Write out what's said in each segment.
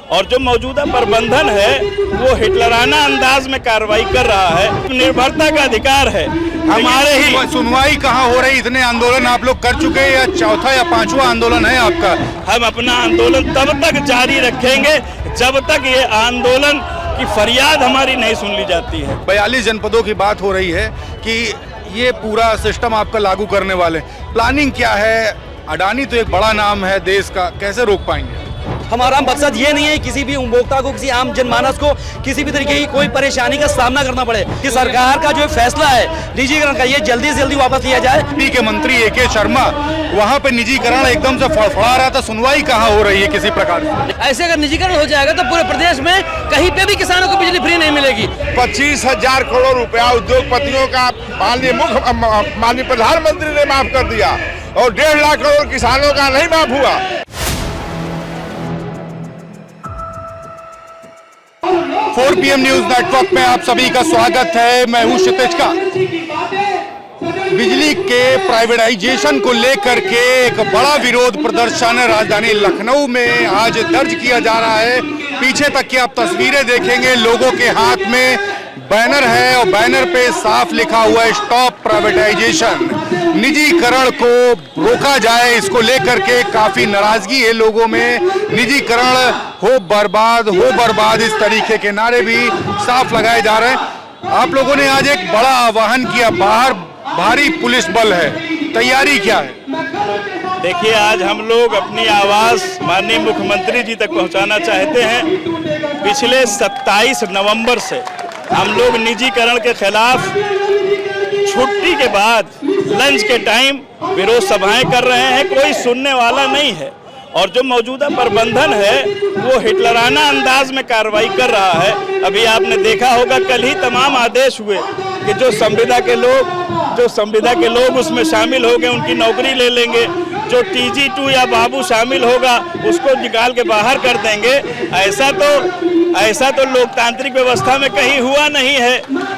और जो मौजूदा प्रबंधन है वो हिटलराना अंदाज में कार्रवाई कर रहा है। निर्भरता का अधिकार है हमारे ही। सुनवाई कहाँ हो रही? इतने आंदोलन आप लोग कर चुके हैं, या चौथा या पांचवा आंदोलन है आपका? हम अपना आंदोलन तब तक जारी रखेंगे जब तक ये आंदोलन की फरियाद हमारी नहीं सुन ली जाती है। 42 जनपदों की बात हो रही है कि ये पूरा सिस्टम आपका लागू करने वाले, प्लानिंग क्या है? अडानी तो एक बड़ा नाम है देश का, कैसे रोक पाएंगे? हमारा मकसद ये नहीं है किसी भी उपभोक्ता को, किसी आम जनमानस को किसी भी तरीके की कोई परेशानी का सामना करना पड़े। कि सरकार का जो फैसला है निजीकरण का, ये जल्दी से जल्दी वापस लिया जाए। टी के मंत्री ए.के. शर्मा वहाँ पे निजीकरण एकदम से फड़फड़ा रहा था, सुनवाई कहाँ हो रही है किसी प्रकार से? ऐसे अगर निजीकरण हो जाएगा तो पूरे प्रदेश में कहीं पे भी किसानों को बिजली फ्री नहीं मिलेगी। 25,000 करोड़ रुपया उद्योगपतियों का माननीय प्रधानमंत्री ने माफ कर दिया और 1.5 लाख करोड़ किसानों का नहीं माफ हुआ। 4 PM न्यूज नेटवर्क में आप सभी का स्वागत है। मैं हूं क्षितिज का। बिजली के प्राइवेटाइजेशन को लेकर के एक बड़ा विरोध प्रदर्शन राजधानी लखनऊ में आज दर्ज किया जा रहा है। पीछे तक की आप तस्वीरें देखेंगे, लोगों के हाथ में बैनर है और बैनर पे साफ लिखा हुआ है स्टॉप प्राइवेटाइजेशन। निजीकरण को रोका जाए, इसको लेकर के काफी नाराजगी है लोगों में। निजीकरण हो बर्बाद, इस तरीके के नारे भी साफ लगाए जा रहे हैं। आप लोगों ने आज एक बड़ा आह्वान किया, बाहर भारी पुलिस बल है, तैयारी क्या है? देखिए, आज हम लोग अपनी आवाज माननीय मुख्यमंत्री जी तक पहुंचाना चाहते हैं। पिछले 27 नवंबर से हम लोग निजीकरण के खिलाफ छुट्टी के बाद लंच के टाइम विरोध सभाएं कर रहे हैं, कोई सुनने वाला नहीं है। और जो मौजूदा प्रबंधन है वो हिटलराना अंदाज में कार्रवाई कर रहा है। अभी आपने देखा होगा, कल ही तमाम आदेश हुए कि जो संविदा के लोग उसमें शामिल हो गए उनकी नौकरी ले लेंगे, जो TG2 या बाबू शामिल होगा उसको निकाल के बाहर कर देंगे। ऐसा तो लोकतांत्रिक व्यवस्था में कहीं हुआ नहीं है।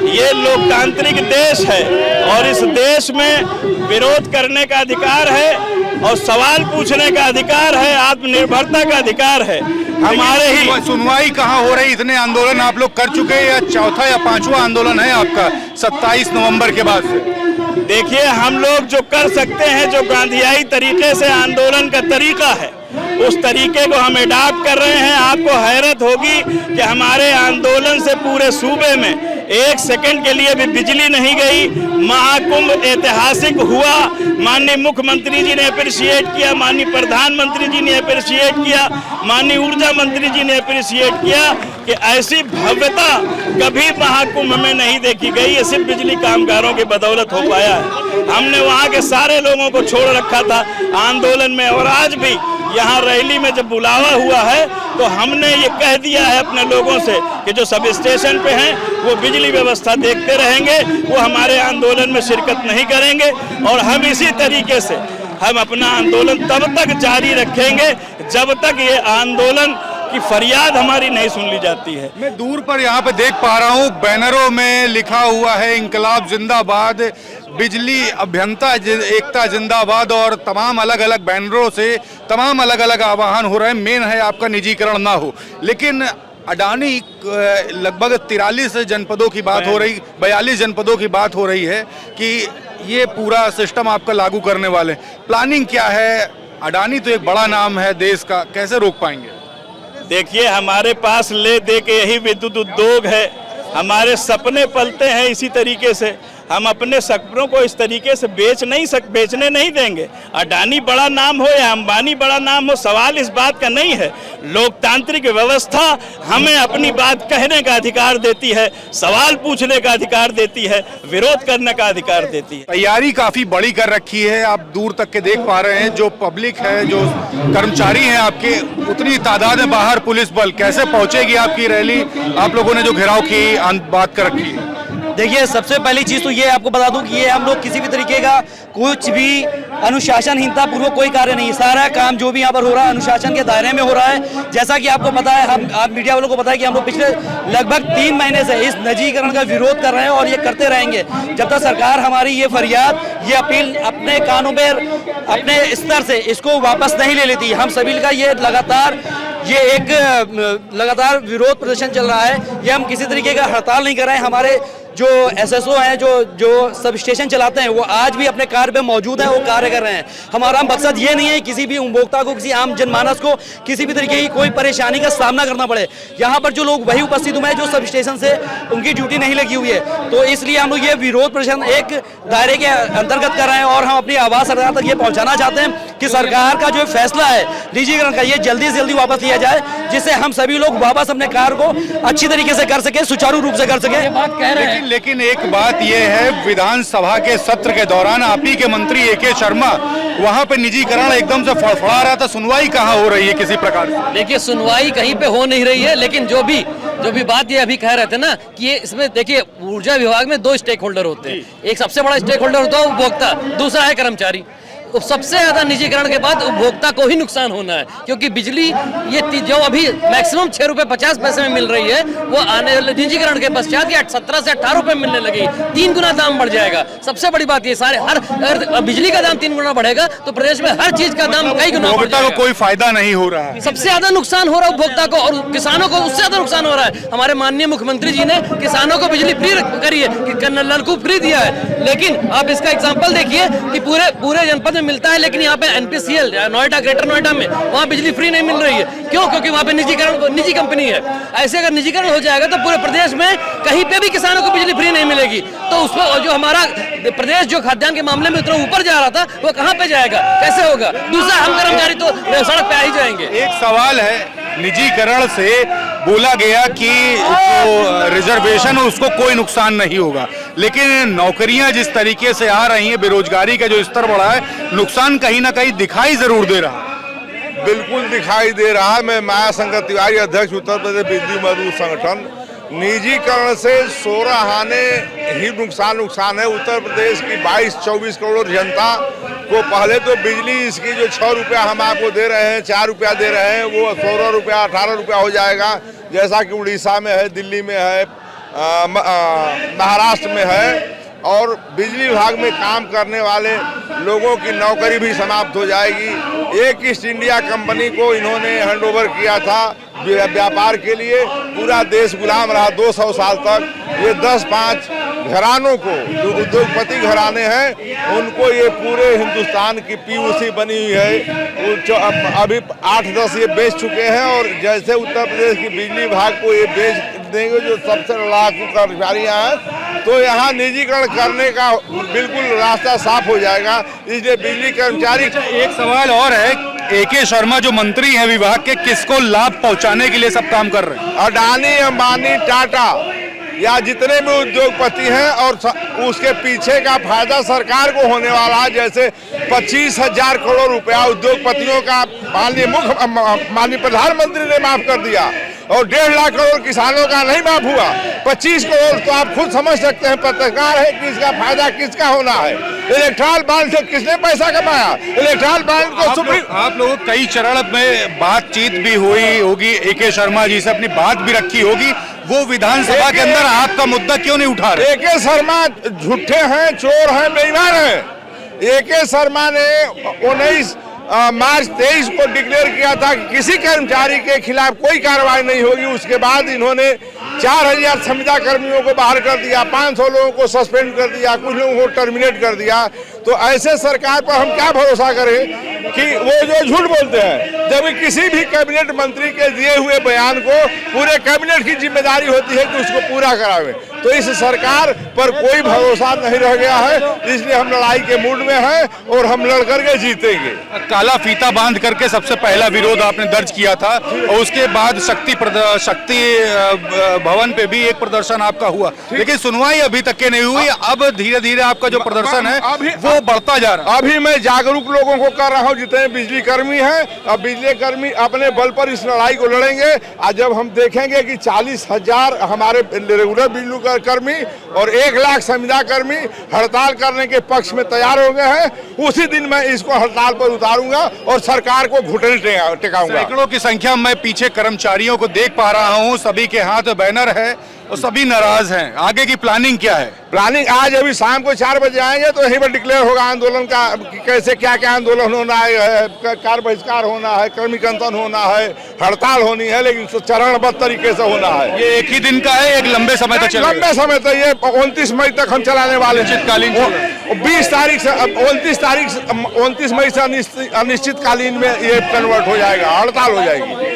ये लोकतांत्रिक देश है और इस देश में विरोध करने का अधिकार है और सवाल पूछने का अधिकार है, आत्मनिर्भरता का अधिकार है हमारे ही। सुनवाई कहाँ हो रही? इतने आंदोलन आप लोग कर चुके हैं, या चौथा या पांचवा आंदोलन है आपका 27 नवंबर के बाद से? देखिए, हम लोग जो कर सकते हैं, जो गांधीयाई तरीके से आंदोलन का तरीका है, उस तरीके को हम अडॉप्ट कर रहे हैं। आपको हैरत होगी कि हमारे आंदोलन से पूरे सूबे में 1 सेकंड के लिए भी बिजली नहीं गई। महाकुंभ ऐतिहासिक हुआ, माननीय मुख्यमंत्री जी ने अप्रिशिएट किया, माननीय प्रधानमंत्री जी ने अप्रिशिएट किया, माननीय ऊर्जा मंत्री जी ने अप्रिशिएट किया कि ऐसी भव्यता कभी महाकुंभ में नहीं देखी गई। ये सिर्फ बिजली कामगारों की बदौलत हो पाया है। हमने वहाँ के सारे लोगों को छोड़ रखा था आंदोलन में, और आज भी यहाँ रैली में जब बुलावा हुआ है तो हमने ये कह दिया है अपने लोगों से कि जो सब स्टेशन पे हैं वो बिजली व्यवस्था देखते रहेंगे, वो हमारे आंदोलन में शिरकत नहीं करेंगे। और हम इसी तरीके से हम अपना आंदोलन तब तक जारी रखेंगे जब तक ये आंदोलन की फरियाद हमारी नहीं सुन ली जाती है। मैं दूर पर यहाँ पे देख पा रहा हूँ, बैनरों में लिखा हुआ है इंकलाब जिंदाबाद, बिजली अभियंता एकता जिंदाबाद, और तमाम अलग अलग बैनरों से तमाम अलग अलग आह्वान हो रहे हैं। मेन है आपका निजीकरण ना हो, लेकिन अडानी लगभग 43 जनपदों की बात हो रही, 42 जनपदों की बात हो रही है कि ये पूरा सिस्टम आपका लागू करने वाले, प्लानिंग क्या है? अडानी तो एक बड़ा नाम है देश का, कैसे रोक पाएंगे? देखिए, हमारे पास ले दे के यही विद्युत उद्योग है, हमारे सपने पलते हैं इसी तरीके से। हम अपने सपनों को इस तरीके से बेचने नहीं देंगे। अडानी बड़ा नाम हो या अंबानी बड़ा नाम हो, सवाल इस बात का नहीं है। लोकतांत्रिक व्यवस्था हमें अपनी बात कहने का अधिकार देती है, सवाल पूछने का अधिकार देती है, विरोध करने का अधिकार देती है। तैयारी काफी बड़ी कर रखी है, आप दूर तक के देख पा रहे हैं। जो पब्लिक है, जो कर्मचारी हैं आपके, उतनी तादाद में बाहर पुलिस बल, कैसे पहुंचेगी आपकी रैली? आप लोगों ने जो घेराव की बात कर रखी है। देखिए, सबसे पहली चीज तो ये आपको बता दूं कि ये हम लोग किसी भी तरीके का कुछ भी अनुशासनहीनता पूर्वक कोई कार्य नहीं, सारा काम जो भी यहाँ पर हो रहा है अनुशासन के दायरे में हो रहा है। जैसा कि आपको पता है, आप मीडिया वालों को पता है कि हम लोग पिछले लगभग 3 महीने से इस निजीकरण का विरोध कर रहे हैं और ये करते रहेंगे जब तक सरकार हमारी ये फरियाद, ये अपील अपने कानों पर, अपने स्तर से इसको वापस नहीं ले लेती। हम सभी का ये लगातार ये एक लगातार विरोध प्रदर्शन चल रहा है। ये हम किसी तरीके का हड़ताल नहीं कर रहे हैं। हमारे जो एसएसओ हैं, जो सब स्टेशन चलाते हैं, वो आज भी अपने कार्य पे मौजूद हैं, वो कार्य कर रहे हैं। हमारा मकसद ये नहीं है किसी भी उपभोक्ता को, किसी आम जनमानस को किसी भी तरीके की कोई परेशानी का सामना करना पड़े। यहाँ पर जो लोग वही उपस्थित हुए हैं जो सब स्टेशन से उनकी ड्यूटी नहीं लगी हुई है, तो इसलिए हम लोग ये विरोध प्रदर्शन एक दायरे के अंतर्गत कर रहे हैं और हम अपनी आवाज़ सरकार तक ये पहुँचाना चाहते हैं कि सरकार का जो फैसला है निजीकरण का, ये जल्दी से जल्दी वापस लिया जाए, जिससे हम सभी लोग वापस अपने कार्य को अच्छी तरीके से कर सके, सुचारू रूप से कर सके। बात कह रहे हैं, लेकिन एक बात यह है, विधानसभा के सत्र के दौरान आप ही के मंत्री AK शर्मा वहां पे निजीकरण एकदम से फड़फड़ा रहा था। सुनवाई कहाँ हो रही है किसी प्रकार से? देखिए सुनवाई कहीं पे हो नहीं रही है, लेकिन जो भी बात ये अभी कह रहे थे ना कि ये इसमें देखिए ऊर्जा विभाग में 2 स्टेक होल्डर होते हैं। एक सबसे बड़ा स्टेक होल्डर होता है उपभोक्ता, दूसरा है कर्मचारी। सबसे ज्यादा निजीकरण के बाद उपभोक्ता को ही नुकसान होना है, क्योंकि बिजली ये जो अभी मैक्सिमम 6 रुपए 50 पैसे में मिल रही है, वो आने वाले निजीकरण के पश्चात 17 से 18 रुपए मिलने लगी, 3 गुना दाम बढ़ जाएगा। सबसे बड़ी बात ये सारे हर बिजली का दाम 3 गुना बढ़ेगा तो प्रदेश में हर चीज का दाम कई गुना बढ़ जाएगा। कोई फायदा नहीं हो रहा है। सबसे ज्यादा नुकसान हो रहा है उपभोक्ता को, और किसानों को उससे ज्यादा नुकसान हो रहा है। हमारे माननीय मुख्यमंत्री जी ने किसानों को बिजली फ्री करी है, नलकूप फ्री दिया है, लेकिन आप इसका एग्जाम्पल देखिए कि पूरे जनपद में मिलता है, लेकिन यहाँ पे NPCL नोएडा, ग्रेटर नोएडा में वहाँ बिजली फ्री नहीं मिल रही है। क्यों? क्योंकि वहाँ पे निजी कंपनी है। ऐसे अगर निजीकरण हो जाएगा तो पूरे प्रदेश में कहीं पे भी किसानों को बिजली फ्री नहीं मिलेगी, तो उसमें जो हमारा प्रदेश जो खाद्यान्न के मामले में उतना ऊपर जा रहा था वो कहाँ पे जाएगा, कैसे होगा? दूसरा, हम कर्मचारी तो सड़क पे आ ही जाएंगे। एक सवाल है, निजीकरण से बोला गया कि जो रिजर्वेशन है उसको कोई नुकसान नहीं होगा, लेकिन नौकरियां जिस तरीके से आ रही हैं, बेरोजगारी का जो स्तर बढ़ा है, नुकसान कहीं ना कहीं दिखाई जरूर दे रहा है। बिल्कुल दिखाई दे रहा है। मैं माया शंकर तिवारी, अध्यक्ष उत्तर प्रदेश बिजली मजदूर संगठन। निजीकरण से 16 आने ही नुकसान है। उत्तर प्रदेश की 22-24 करोड़ जनता को पहले तो बिजली इसकी जो 6 रुपया हम आपको दे रहे हैं, 4 रुपया दे रहे हैं, वो 16 रुपया 18 रुपया हो जाएगा, जैसा कि उड़ीसा में है, दिल्ली में है, महाराष्ट्र में है। और बिजली विभाग में काम करने वाले लोगों की नौकरी भी समाप्त हो जाएगी। एक ईस्ट इंडिया कंपनी को इन्होंने हैंडओवर किया था व्यापार के लिए, पूरा देश गुलाम रहा 200 साल तक। ये 10-5 घरानों को, जो उद्योगपति घराने हैं, उनको ये पूरे हिंदुस्तान की POC बनी हुई है। अभी 8-10 ये बेच चुके हैं, और जैसे उत्तर प्रदेश की बिजली विभाग को ये बेच देंगे जो सबसे लड़ाकू कर्मचारियाँ हैं, तो यहाँ निजीकरण करने का बिल्कुल रास्ता साफ हो जाएगा। इसलिए बिजली कर्मचारी। एक सवाल और है, AK शर्मा जो मंत्री हैं विभाग के, किसको लाभ पहुंचाने के लिए सब काम कर रहे हैं? अडानी, अंबानी, टाटा या जितने भी उद्योगपति हैं, और उसके पीछे का फायदा सरकार को होने वाला है। जैसे 25,000 करोड़ रुपया उद्योगपतियों का माननीय प्रधानमंत्री ने माफ कर दिया, और 1.5 लाख करोड़ किसानों का नहीं माफ हुआ। 25 करोड़ तो आप खुद समझ सकते हैं, पत्रकार है कि इसका फायदा किसका होना है। इलेक्ट्रॉल बॉन्ड से किसने पैसा कमाया? इलेक्ट्रॉल बॉन्ड को आप लोगों कई चरण में बातचीत भी हुई होगी, AK शर्मा जी से अपनी बात भी रखी होगी, वो विधानसभा के अंदर आपका मुद्दा क्यों नहीं उठा रहे? AK शर्मा झूठे हैं, चोर हैं, बेईमान हैं। AK शर्मा ने 19 मार्च 23 को डिक्लेयर किया था कि किसी कर्मचारी के खिलाफ कोई कार्रवाई नहीं होगी। उसके बाद इन्होंने 4000 संविदा कर्मियों को बाहर कर दिया, 500 लोगों को सस्पेंड कर दिया, कुछ लोगों को टर्मिनेट कर दिया। तो ऐसे सरकार पर हम क्या भरोसा करें कि वो जो झूठ बोलते हैं, जब किसी भी कैबिनेट मंत्री के दिए हुए बयान को पूरे कैबिनेट की जिम्मेदारी होती है कि उसको पूरा करावे। तो इस सरकार पर कोई भरोसा नहीं रह गया है, इसलिए हम लड़ाई के मूड में हैं और हम लड़ करके जीतेंगे। काला फीता बांध करके सबसे पहला विरोध आपने दर्ज किया था, और उसके बाद शक्ति भवन पे भी एक प्रदर्शन आपका हुआ, लेकिन सुनवाई अभी तक के नहीं हुई। अब धीरे धीरे आपका जो प्रदर्शन है वो बढ़ता जा रहा है। अभी मैं जागरूक लोगों को कर रहा हूँ, जितने बिजली कर्मी हैं, अब बिजली कर्मी अपने बल पर इस लड़ाई को लड़ेंगे। आज जब हम देखेंगे कि 40,000 हमारे रेगुलर बिजली कर्मी और 1 लाख संविदा कर्मी हड़ताल करने के पक्ष में तैयार हो गए हैं, उसी दिन मैं इसको हड़ताल पर उतारूंगा और सरकार को घुटने टेकाऊंगा। सैकड़ों की संख्या में पीछे कर्मचारियों को देख पा रहा हूं, सभी के हाथ बैनर है और सभी नाराज हैं। आगे की प्लानिंग क्या है? प्लानिंग आज अभी शाम को 4 बजे आएंगे तो यहीं पर डिक्लेयर होगा आंदोलन का कि कैसे क्या क्या आंदोलन होना है, कार बहिष्कार होना है, कर्मी कंथन होना है, हड़ताल होनी है, लेकिन चरणबद्ध तरीके से होना है। ये एक ही दिन का है, एक लंबे समय तक चलेगा? लंबे समय तक, ये 29 मई तक हम चलाने वाले हैं। अनिश्चितकालीन 20 तारीख से 29 मई से अनिश्चितकालीन में ये कन्वर्ट हो जाएगा, हड़ताल हो जाएगी।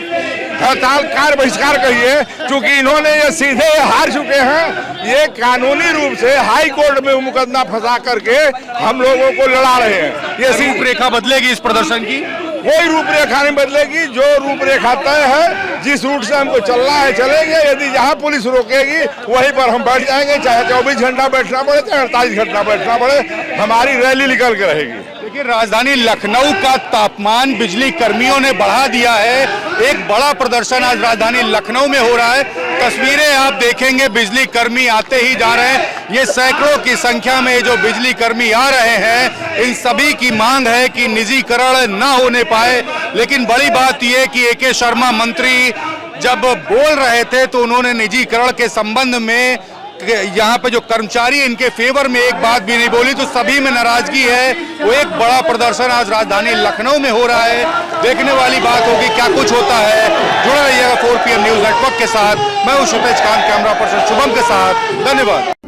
हड़ताल कार बहिष्कार कहिए, क्योंकि इन्होंने ये सीधे हार चुके हैं। ये कानूनी रूप से हाई कोर्ट में मुकदमा फंसा करके हम लोगों को लड़ा रहे हैं। ये रूपरेखा बदलेगी इस प्रदर्शन की? कोई रूपरेखा नहीं बदलेगी। जो रूपरेखा तय है, जिस रूट से हमको चलना है चलेंगे। यदि जहां पुलिस रोकेगी वहीं पर हम बैठ जाएंगे, चाहे 24 घंटा बैठना पड़े, चाहे 48 घंटा बैठना पड़े, हमारी रैली निकल के रहेगी। देखिए, राजधानी लखनऊ का तापमान बिजली कर्मियों ने बढ़ा दिया है। एक बड़ा प्रदर्शन आज राजधानी लखनऊ में हो रहा है। तस्वीरें आप देखेंगे, बिजली कर्मी आते ही जा रहे हैं। ये सैकड़ों की संख्या में जो बिजली कर्मी आ रहे हैं, इन सभी की मांग है कि निजीकरण न होने पाए। लेकिन बड़ी बात यह कि ए.के. शर्मा मंत्री जब बोल रहे थे तो उन्होंने निजीकरण के संबंध में यहाँ पे जो कर्मचारी इनके फेवर में एक बात भी नहीं बोली, तो सभी में नाराजगी है। वो एक बड़ा प्रदर्शन आज राजधानी लखनऊ में हो रहा है। देखने वाली बात होगी क्या कुछ होता है। जुड़े रहिएगा 4 PM न्यूज नेटवर्क के साथ। मैं हूं क्षितिज कांत, कैमरा पर्सन शुभम के साथ। धन्यवाद।